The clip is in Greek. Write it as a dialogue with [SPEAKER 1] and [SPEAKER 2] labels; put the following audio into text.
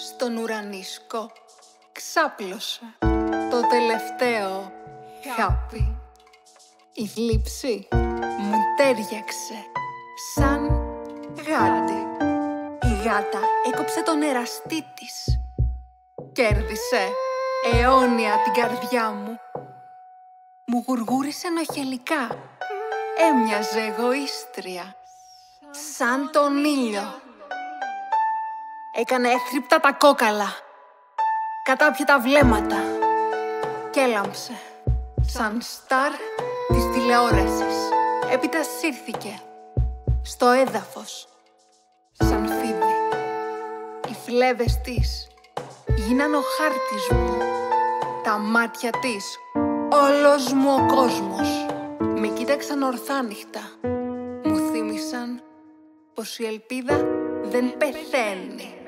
[SPEAKER 1] στον ουρανίσκο ξάπλωσα το τελευταίο χάπι. Η θλίψη μου τέριαξε σαν γάτι. Η γάτα έκοψε τον εραστή της. Κέρδισε αιώνια την καρδιά μου. Μου γουργούρισε νοχελικά. Έμοιαζε εγωίστρια σαν τον ήλιο. Έκανε εύθρυπτα τα κόκαλα, κατάπιε τα βλέμματα κι έλαμψε σαν στάρ της τηλεόρασης. Έπειτα σύρθηκε στο έδαφος σαν φίδι. Οι φλέβες της γίναν ο χάρτης μου, τα μάτια της όλος μου ο κόσμος. Με κοίταξαν ορθάνυχτα, μου θύμισαν πως η ελπίδα δεν πεθαίνει.